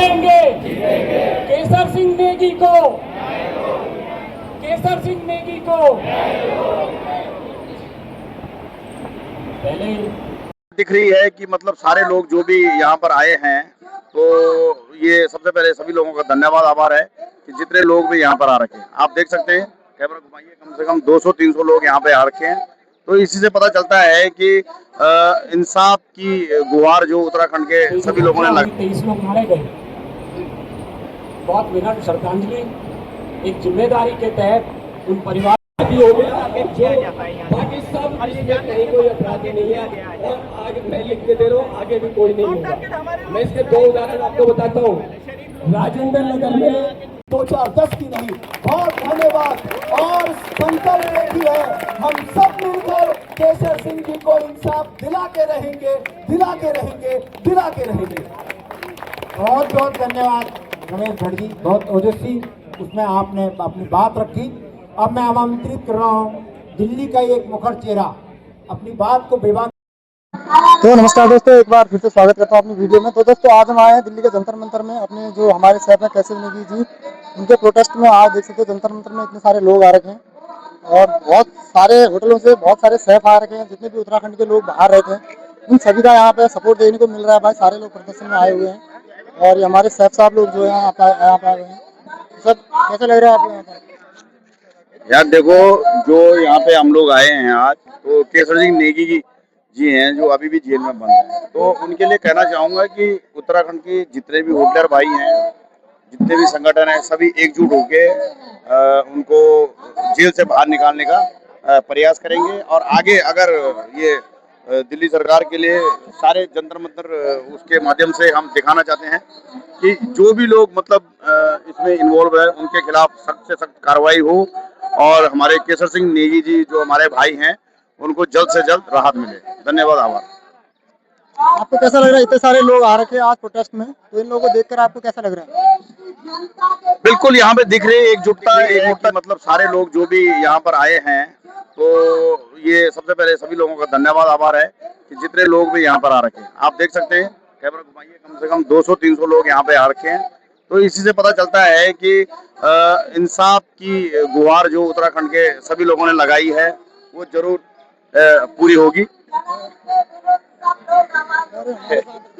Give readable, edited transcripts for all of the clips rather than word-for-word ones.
जिताएंगे केसर सिंह नेगी को, केसर सिंह नेगी को। पहले दिख रही है कि मतलब सारे लोग जो भी यहाँ पर आए हैं, तो ये सबसे पहले सभी लोगों का धन्यवाद आभार है कि जितने लोग भी यहाँ पर आ रखे हैं। आप देख सकते हैं, कैमरा घुमाइए, कम से कम 200-300 लोग यहाँ पे आ रखे हैं। तो इसी से पता चलता है कि इंसाफ की गुहार जो उत्तराखंड के सभी लोगों ने 23 लोग मारे गए। बहुत विनम्र श्रद्धांजलि एक जिम्मेदारी के तहत उन परिवार भी हो गया जो बाकी सब इसमें कहीं कोई अपराधी नहीं है। और आगे मैं लिख के दे रहा हूँ, आगे भी कोई नहीं होगा। मैं इसके 2 उदाहरण आपको बताता हूँ। राजेंद्र नगर में 2010 की नहीं, बहुत धन्यवाद और संकल्प भी है, हम सब मिलकर केसर सिंह जी को इंसाफ दिला के रहेंगे, दिला के रहेंगे, दिला के रहेंगे। बहुत बहुत धन्यवाद रमेश भट्ट जी, बहुत ओजस्वी उसमें आपने अपनी बात रखी। अब मैं आमंत्रित कर रहा हूँ दिल्ली का एक मुखर चेहरा अपनी बात को बेबाक। तो नमस्कार दोस्तों, एक बार फिर से स्वागत करता हूँ अपनी वीडियो में। तो दोस्तों आज हम आए हैं दिल्ली के जंतर मंतर में, अपने जो हमारे शहर में केसर नेगी जी उनके प्रोटेस्ट में। आज देख सकते हो जंतर मंतर में इतने सारे लोग आ रखे हैं और बहुत सारे होटलों से बहुत सारे शेफ आ रखे हैं। जितने भी उत्तराखंड के लोग बाहर रहते हैं उन सभी का यहाँ पे सपोर्ट देखने को मिल रहा है भाई। सारे लोग प्रदर्शन में आए हुए हैं और ये हमारे शेफ साहब लोग जो है यहाँ पे आए हुए हैं। सब कैसा लग रहा है आपको यहाँ पर? यार देखो, जो यहाँ पे हम लोग आए हैं आज, तो केसर सिंह नेगी जी हैं जो अभी भी जेल में बंद हैं। तो उनके लिए कहना चाहूँगा कि उत्तराखंड के जितने भी होटलर भाई हैं, जितने भी संगठन हैं, सभी एकजुट होके उनको जेल से बाहर निकालने का प्रयास करेंगे। और आगे अगर ये दिल्ली सरकार के लिए सारे जंतर मंतर उसके माध्यम से हम दिखाना चाहते हैं कि जो भी लोग मतलब इसमें इन्वॉल्व है उनके खिलाफ सख्त से सख्त कार्रवाई हो और हमारे केसर सिंह नेगी जी जो हमारे भाई हैं उनको जल्द से जल्द राहत मिले। धन्यवाद, आभार। आपको कैसा लग रहा है? इतने सारे लोग आ रखे हैं आज प्रोटेस्ट में, तो इन लोगों को देखकर आपको कैसा लग रहा है? बिल्कुल, यहाँ पे दिख रही है एकजुटता, मतलब सारे लोग जो भी यहाँ पर आए हैं, तो ये सबसे पहले सभी लोगों का धन्यवाद आभार है कि जितने लोग भी यहाँ पर आ रखे हैं। आप देख सकते हैं, कैमरा घुमाइए, कम से कम 200-300 लोग यहाँ पे आ रखे हैं। तो इसी से पता चलता है कि इंसाफ की गुहार जो उत्तराखंड के सभी लोगों ने लगाई है वो जरूर पूरी होगी।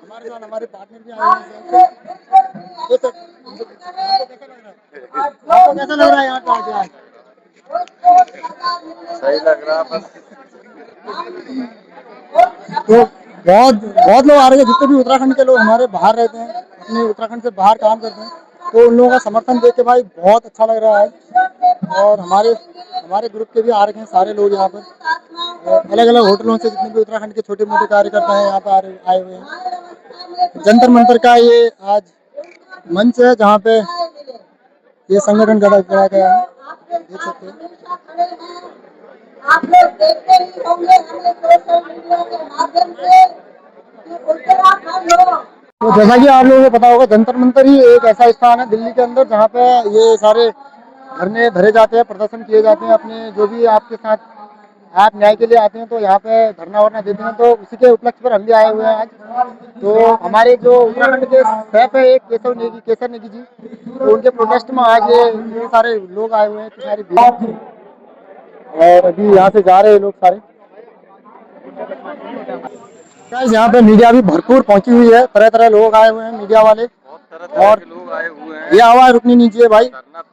हमारे साथ हमारे पार्टनर भी आए हैं। तो आपको कैसा लग रहा है यहाँ पे आज? सही लग रहा है बस। तो बहुत बहुत लोग आ रहे हैं। जितने भी उत्तराखंड के लोग हमारे बाहर रहते हैं, अपने उत्तराखंड से बाहर काम करते हैं, तो उन लोगों का समर्थन देख के भाई बहुत अच्छा लग रहा है। और हमारे ग्रुप के भी आ रहे हैं सारे लोग यहाँ पर, अलग अलग होटलों से जितने भी उत्तराखंड के छोटे मोटे कार्यकर्ता हैं यहाँ पे आए हुए हैं। जंतर मंतर का ये आज मंच है जहाँ पे ये संगठन गढ़ा गया है, देख सकते हैं। आप लोग देखते ही होंगे हमें सोशल मीडिया के माध्यम से कि उत्तराखंड लोग। तो जैसा कि आप लोगों को पता होगा, जंतर मंतर ही एक ऐसा स्थान है दिल्ली के अंदर जहाँ पे ये सारे धरने धरे जाते हैं, प्रदर्शन किए जाते हैं। अपने जो भी आपके साथ आप न्याय के लिए आते हैं तो यहाँ पे धरना वरना देते हैं, तो उसी के उपलक्ष्य पर हम भी आए हुए हैं आज। तो हमारे जो उत्तराखंड के शेफ है एक केसर नेगी जी, तो उनके प्रोटेस्ट में आज ये सारे लोग आए हुए हैं, सारी भीड़। और अभी यहाँ से जा रहे हैं लोग सारे। यहाँ पे मीडिया भी भरपूर पहुंची हुई है, तरह तरह लोग आए हुए हैं मीडिया वाले, और लोग आए हुए हैं। ये आवाज रुकनी नहीं चाहिए भाई।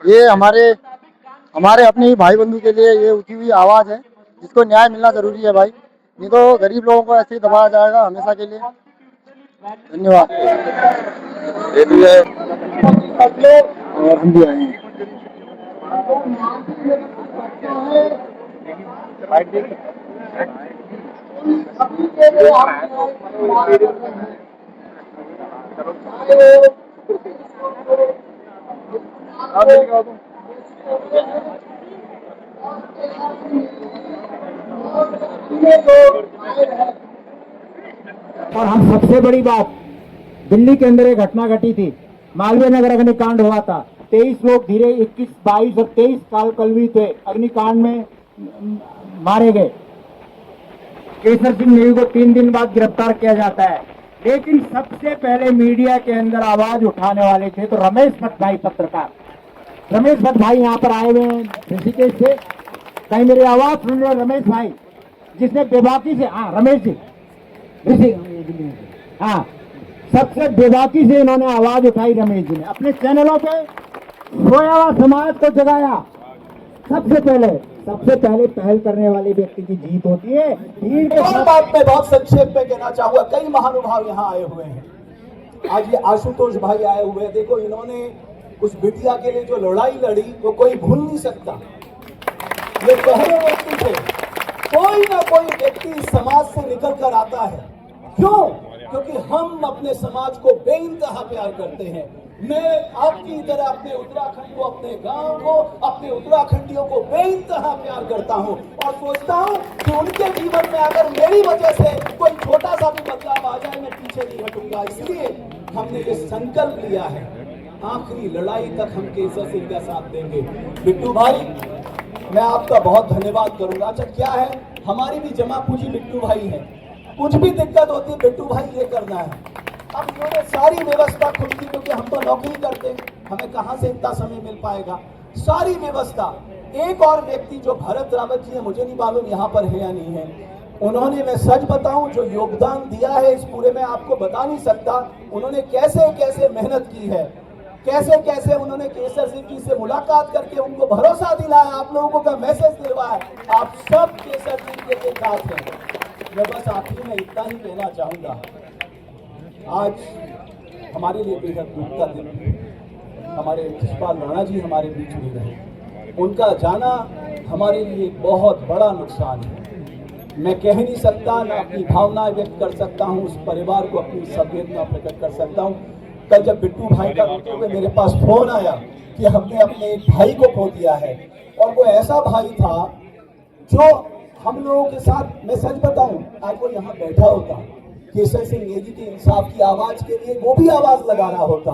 ये हमारे अपने ही भाई बंधु के लिए ये उठी हुई आवाज है, जिसको न्याय मिलना जरूरी है भाई, नहीं तो गरीब लोगों को ऐसे ही दबाया जाएगा हमेशा के लिए। धन्यवाद। ये भी है और हम भी आए हैं। और हम सबसे बड़ी बात, दिल्ली के अंदर एक घटना घटी थी, मालवीय नगर अग्निकांड हुआ था। 23 लोग धीरे 21, 22 और 23 काल कलवी थे, अग्निकांड में मारे गए। केसर सिंह नेगी को 3 दिन बाद गिरफ्तार किया जाता है। लेकिन सबसे पहले मीडिया के अंदर आवाज उठाने वाले थे तो रमेश भट्ट भाई, पत्रकार रमेश भट्ट भाई यहाँ पर आए हुए हैं ऋषिकेश से। कहीं मेरी आवाज सुन रहे हो रमेश भाई, जिसने बेबाकी से, हाँ रमेश जी, हाँ सबसे बेबाकी से इन्होंने आवाज उठाई रमेश जी ने, अपने चैनलों पे सोया हुआ समाज को जगाया। सबसे पहले पहल करने वाले व्यक्ति की जीत होती है। भीड़ के और बात मैं बहुत संक्षेप में कहना चाहूंगा, कई महानुभाव यहाँ आए हुए हैं। आज ये आशुतोष भाई आए हुए हैं, देखो इन्होंने उस बिटिया के लिए जो लड़ाई लड़ी वो कोई भूल नहीं सकता। ये पहले व्यक्ति थे, कोई ना कोई व्यक्ति इस समाज से निकल कर आता है। क्यों? क्योंकि हम अपने समाज को बेइंतहा प्यार करते हैं। मैं आपकी तरह अपने उत्तराखंड को, अपने गांव को, अपने उत्तराखंडियों को बेइंतहा प्यार करता हूं और सोचता हूं कि उनके जीवन में अगर मेरी वजह से कोई छोटा सा भी बदलाव आ जाए, मैं पीछे नहीं हटूंगा। इसलिए हमने ये संकल्प लिया है, आखिरी लड़ाई तक हम केसर सिंह का साथ देंगे। बिट्टू भाई, मैं आपका बहुत धन्यवाद करूंगा। अच्छा क्या है, हमारी भी जमा पूंजी बिट्टू भाई है, कुछ भी दिक्कत होती है बिट्टू भाई ये करना है। अब इन्होंने सारी व्यवस्था खुद की, क्योंकि हम तो नौकरी करते हैं, हमें कहां से इतना समय मिल पाएगा, सारी व्यवस्था। एक और व्यक्ति जो भरत रावत जी है, मुझे नहीं मालूम यहाँ पर है या नहीं है, उन्होंने, मैं सच बताऊं, जो योगदान दिया है इस पूरे में आपको बता नहीं सकता। उन्होंने कैसे कैसे मेहनत की है, कैसे कैसे उन्होंने केसर सिंह जी से मुलाकात करके उनको भरोसा दिलाया, आप लोगों का मैसेज दिलवाया। आप सब केसर सिंह के साथ हैं। मैं बस आखिरी में इतना ही कहना चाहूंगा, आज हमारे लिए बेहद दुख का दिन है। हमारे जसपाल राणा जी हमारे बीच में रहे, उनका जाना हमारे लिए बहुत बड़ा नुकसान है। मैं कह नहीं सकता, ना अपनी भावनाएं व्यक्त कर सकता हूं, उस परिवार को अपनी संवेदना प्रकट कर सकता हूं। कल जब बिट्टू भाई का रोते हुए मेरे पास फोन आया कि हमने अपने एक भाई को खो दिया है, और वो ऐसा भाई था जो हम लोगों के साथ, मैं सच बताऊं, आज वो यहाँ बैठा होता, केसर सिंह नेगी की इंसाफ की आवाज के लिए वो भी आवाज लगा रहा होता,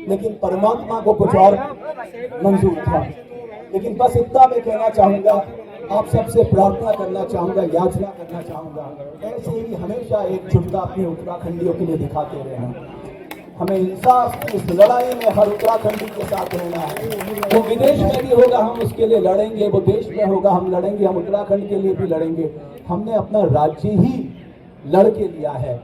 लेकिन परमात्मा को कुछ और मंजूर था। लेकिन बस इतना मैं कहना चाहूंगा, आप सबसे प्रार्थना करना चाहूंगा, याचना करना चाहूंगा, ऐसे ही हमेशा एकजुटता अपने उत्तराखंडियों के लिए दिखाते रहना। हमें इंसाफ की इस लड़ाई में हर उत्तराखंडी के साथ रहना है। वो विदेश में भी होगा हम उसके लिए लड़ेंगे, वो देश में होगा हम लड़ेंगे, हम उत्तराखंड के लिए भी लड़ेंगे। हमने अपना राज्य ही लड़ के लिया है,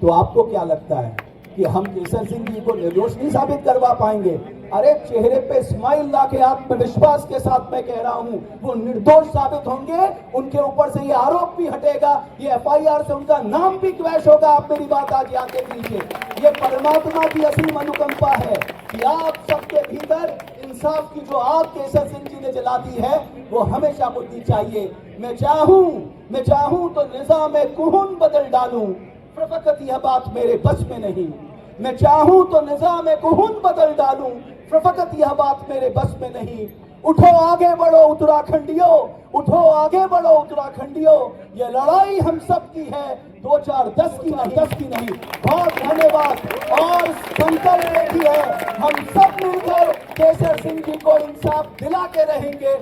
तो आपको क्या लगता है कि हम केसर सिंह जी को निर्दोष नहीं साबित करवा पाएंगे? अरे चेहरे पे स्माइल ला के आत्मविश्वास के साथ मैं कह रहा हूं, वो निर्दोष साबित होंगे, उनके ऊपर से ये आरोप भी हटेगा, ये एफआईआर से उनका नाम भी क्रैश होगा। आप मेरी बात आज याद कीजिए, ये परमात्मा की असली अनुकंपा है कि आप सबके भीतर इंसाफ की जो आग केसर सिंह जी ने जला दी है वो हमेशा बुद्धि चाहिए। मैं चाहूं तो निजाम कुहन बदल डालूं, फकत यह बात मेरे बस में नहीं। मैं चाहूं तो निजाम कुहन बदल डालूं, फकत यह बात मेरे बस में नहीं। उठो आगे बढ़ो उत्तराखंडियों, उठो आगे बढ़ो उत्तराखंडियों, ये लड़ाई हम सब की है, 2 4 10 की नहीं। बहुत धन्यवाद। और संकल्प एक ही है, हम सब मिलकर केसर सिंह जी को इंसाफ दिला के रहेंगे।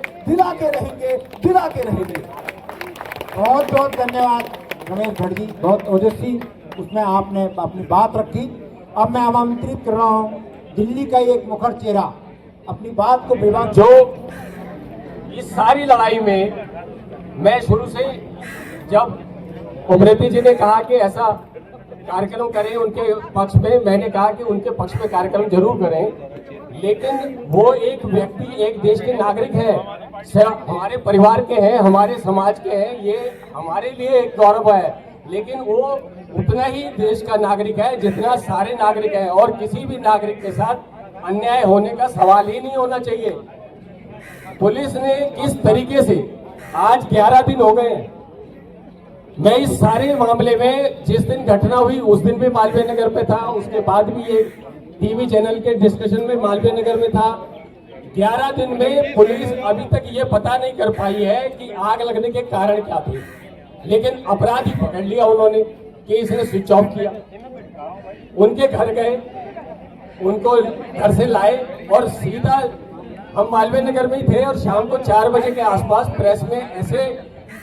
बहुत बहुत धन्यवाद रमेश भट्ट जी, बहुत ओजस्वी उसमें आपने अपनी बात रखी। अब मैं आमंत्रित कर रहा हूँ दिल्ली का एक मुखर चेहरा अपनी बात को विवाद, जो इस सारी लड़ाई में मैं शुरू से, जब उमरेती जी ने कहा कि ऐसा कार्यक्रम करें उनके पक्ष में, मैंने कहा कि उनके पक्ष में कार्यक्रम जरूर करें, लेकिन वो एक व्यक्ति, एक देश के नागरिक है, हमारे परिवार के हैं, हमारे समाज के हैं, ये हमारे लिए एक गौरव है, लेकिन वो उतना ही देश का नागरिक है जितना सारे नागरिक हैं, और किसी भी नागरिक के साथ अन्याय होने का सवाल ही नहीं होना चाहिए। पुलिस ने किस तरीके से, आज 11 दिन हो गए, मैं इस सारे मामले में जिस दिन घटना हुई उस दिन भी मालवीय नगर पे था, उसके बाद भी ये टीवी चैनल के डिस्कशन में मालवीय नगर में था। 11 दिन में पुलिस अभी तक ये पता नहीं कर पाई है कि आग लगने के कारण क्या थे, लेकिन अपराधी पकड़ लिया उन्होंने कि इसने स्विच ऑफ किया। उनके घर गए, उनको घर से लाए और सीधा, हम मालवीय नगर में ही थे, और शाम को 4 बजे के आसपास प्रेस में ऐसे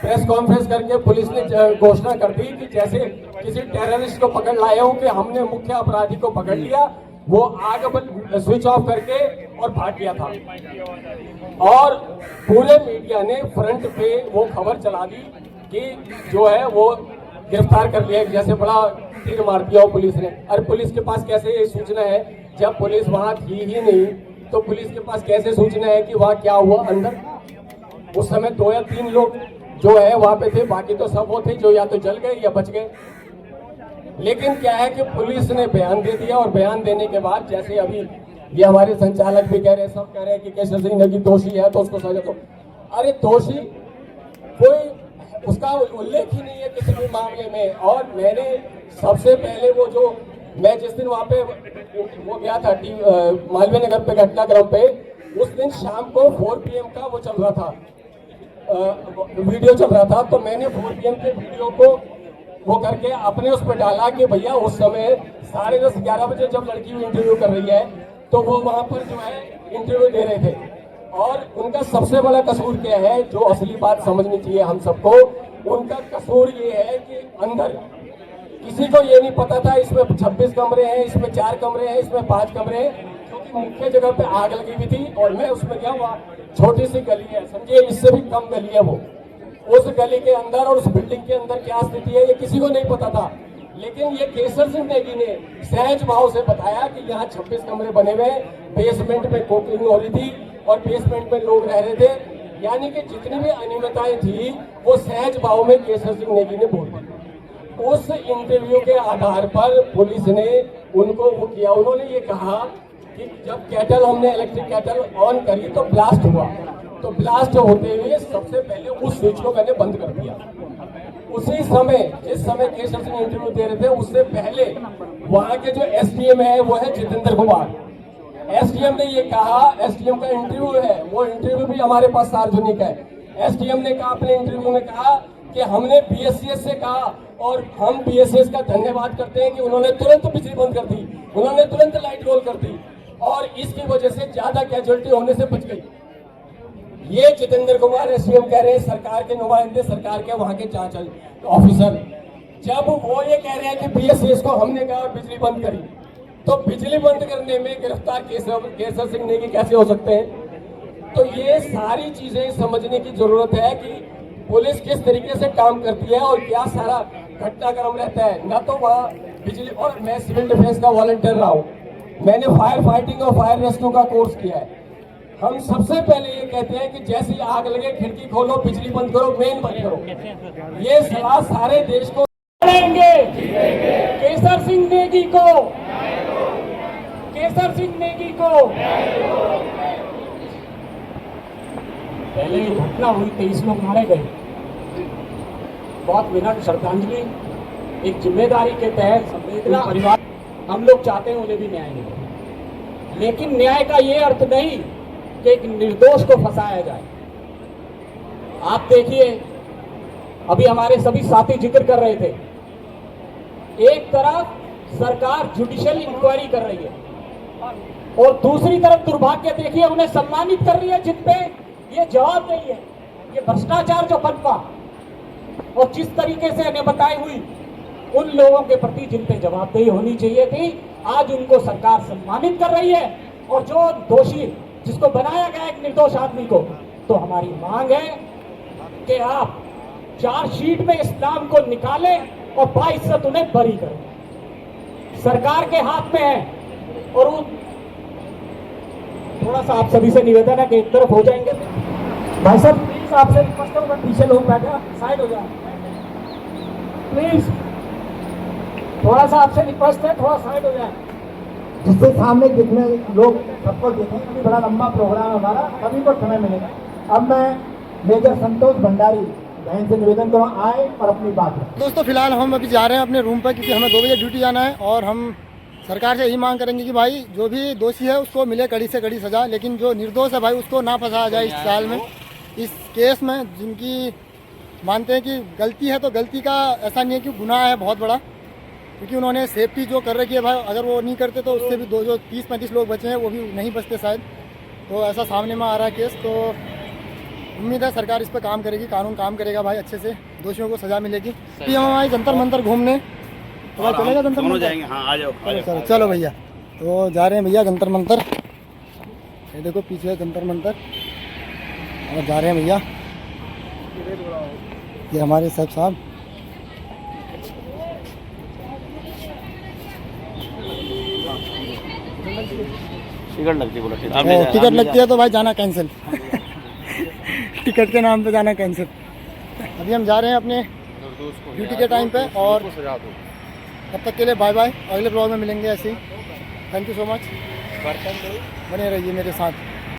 प्रेस कॉन्फ्रेंस करके पुलिस ने घोषणा कर दी कि जैसे किसी टेररिस्ट को पकड़ लाए हो कि हमने मुख्य अपराधी को पकड़ लिया, वो आग स्विच ऑफ करके और भाग गया था। और पूरे मीडिया ने फ्रंट पे वो खबर चला दी कि जो है वो गिरफ्तार कर लिया, जैसे बड़ा तीर मार दिया हो पुलिस ने। और पुलिस के पास कैसे ये सूचना है जब पुलिस वहां थी ही नहीं, तो पुलिस के पास कैसे सूचना है कि वहां क्या हुआ अंदर? उस समय 2 या 3 लोग जो है वहां पे थे, बाकी तो सब वो थे जो या तो जल गए या बच गए। लेकिन क्या है कि पुलिस ने बयान दे दिया, और बयान देने के बाद जैसे अभी ये हमारे संचालक भी कह रहे हैं, सब कह रहे हैं कि केशर सिंह नेगी दोषी है तो उसको सजा दो। अरे दोषी कोई उसका उल्लेख ही नहीं है किसी भी मामले में। और मैंने सबसे पहले वो जो मैं जिस दिन वहां पे वो गया था मालवीय नगर पे घटनाक्रम पे, उस दिन शाम को 4 PM का वो चल रहा था, वीडियो चल रहा था। तो मैंने 4 PM के वीडियो को वो करके अपने उस पर डाला कि भैया उस समय 10:30-11 बजे जब लड़की इंटरव्यू कर रही है तो वो वहां पर जो है इंटरव्यू दे रहे थे। और उनका सबसे बड़ा कसूर क्या है, जो असली बात समझनी चाहिए हम सबको, उनका कसूर ये है कि अंदर किसी को ये नहीं पता था इसमें 26 कमरे हैं, इसमें 4 कमरे हैं, इसमें 5 कमरे हैं, क्योंकि मुख्य जगह पे आग लगी हुई थी। और मैं उसमें गया, वहाँ छोटी सी गली है, समझिए इससे भी कम गली है वो। उस गली के अंदर और उस बिल्डिंग के अंदर क्या स्थिति है ये किसी को नहीं पता था। लेकिन ये केशर सिंह नेगी ने सहज भाव से बताया कि यहाँ 26 कमरे बने हुए, बेसमेंट में कुकिंग हो रही थी और बेसमेंट में लोग रह रहे थे। यानी कि जितनी भी अनियमितताएं थी वो सहज भाव में केशर सिंह नेगी ने बोल दी। उस इंटरव्यू के आधार पर पुलिस ने उनको वो किया। उन्होंने ये कहा कि जब कैटल हमने इलेक्ट्रिक कैटल ऑन करी तो ब्लास्ट हुआ, तो ब्लास्ट होते हुए सबसे पहले उस स्विच को मैंने बंद कर दिया। उसी समय जिस समय केशर सिंह इंटरव्यू दे रहे थे उससे पहले वहां के जो SDM है वो है जितेंद्र कुमार। SDM ने ये कहा, SDM का इंटरव्यू है, वो इंटरव्यू भी हमारे पास सार्वजनिक है। SDM ने कहा अपने इंटरव्यू में कहा कि हमने BSCS से कहा और हम BSCS का धन्यवाद करते हैं कि उन्होंने तुरंत बिजली बंद कर दी, उन्होंने तुरंत लाइट रोल कर दी और इसकी वजह से ज्यादा कैजुअलिटी होने से बच गई। ये जितेंद्र कुमार SDM कह रहे हैं, सरकार के नुमाइंदे, सरकार के वहां के जांच ऑफिसर, जब वो ये कह रहे हैं कि BSCS को हमने कहा और बिजली बंद करी, तो बिजली बंद करने में गिरफ्तार केशर सिंह नेगी कैसे हो सकते हैं? तो ये सारी चीजें समझने की जरूरत है कि पुलिस किस तरीके से काम करती है और क्या सारा घटनाक्रम रहता है। न तो वहाँ बिजली, और मैं सिविल डिफेंस का वॉलंटियर रहा हूँ, मैंने फायर फाइटिंग और फायर रेस्क्यू का कोर्स किया है। हम सबसे पहले ये कहते हैं कि जैसी आग लगे खिड़की खोलो, बिजली बंद करो, मेन बंद करो। ये सलाह सारे देश को देंगे। केशर सिंह नेगी को, केशर सिंह नेगी को। पहले घटना हुई, 23 लोग मारे गए। बहुत विनम्र श्रद्धांजलि, एक जिम्मेदारी के तहत संवेदना परिवार, हम लोग चाहते हैं उन्हें भी न्याय मिले, लेकिन न्याय का ये अर्थ नहीं कि एक निर्दोष को फंसाया जाए। आप देखिए, अभी हमारे सभी साथी जिक्र कर रहे थे, एक तरफ सरकार जुडिशियल इंक्वायरी कर रही है और दूसरी तरफ दुर्भाग्य देखिए उन्हें सम्मानित कर रही है जिन पे ये जवाब नहीं है। ये भ्रष्टाचार जो पनपा और जिस तरीके से अनियमितताएं हुई, उन लोगों के प्रति जिन पे जवाबदेही होनी चाहिए थी, आज उनको सरकार सम्मानित कर रही है। और जो दोषी, जिसको बनाया गया एक निर्दोष आदमी को, तो हमारी मांग है कि आप चार्जशीट में इस नाम को निकालें और बाइज्जत उन्हें बरी करें। सरकार के हाथ में है। और थोड़ा सा आप सभी से निवेदन है कि एक तरफ हो जाएंगे भाई साहब, प्लीज आपसे रिक्वेस्ट है, पीछे लोग बैठे, साइड हो जाए प्लीज। थोड़ा सा आपसे रिक्वेस्ट है, थोड़ा साइड हो जाए, जिससे सामने दिखने लोग सबको देखें। अभी बड़ा लंबा प्रोग्राम है हमारा, सभी को समय मिलेगा। अब मैं मेजर संतोष भंडारी बहन से निवेदन करूँ आए और अपनी बात रखें। दोस्तों फिलहाल हम अभी जा रहे हैं अपने रूम पर, क्योंकि हमें 2 बजे ड्यूटी जाना है और हम सरकार से यही मांग करेंगे कि भाई जो भी दोषी है उसको मिले कड़ी से कड़ी सजा, लेकिन जो निर्दोष है भाई उसको ना फंसाया जाए इस साल में, इस केस में। जिनकी मानते हैं कि गलती है, तो गलती का ऐसा नहीं है कि गुनाह है बहुत बड़ा, क्योंकि उन्होंने सेफ्टी जो कर रखी है भाई, अगर वो नहीं करते तो उससे भी जो 30-35 लोग बचे हैं वो भी नहीं बचते शायद। तो ऐसा सामने में आ रहा है केस, तो उम्मीद है सरकार इस पर काम करेगी, कानून काम करेगा भाई अच्छे से, दोषियों को सजा मिलेगी। हम आए जंतर मंतर घूमने, तो भाई चलेगा जंतर दोनों मंतर? जाएंगे। हाँ आ जाओ आ जाओ। चलो भैया, तो जा रहे हैं भैया जंतर मंतर। ये देखो पीछे है जंतर मंतर और जा रहे हैं भैया। ये हमारे साहब साहब टिकट लगती है बोला टिकट लगती है तो भाई जाना कैंसिल। टिकट के नाम पे जाना कैंसिल। अभी हम जा रहे हैं अपने ड्यूटी के टाइम पे और तब तक के लिए बाय बाय। अगले ब्लॉग में मिलेंगे ऐसे ही। थैंक यू सो मच, बने रहिए मेरे साथ।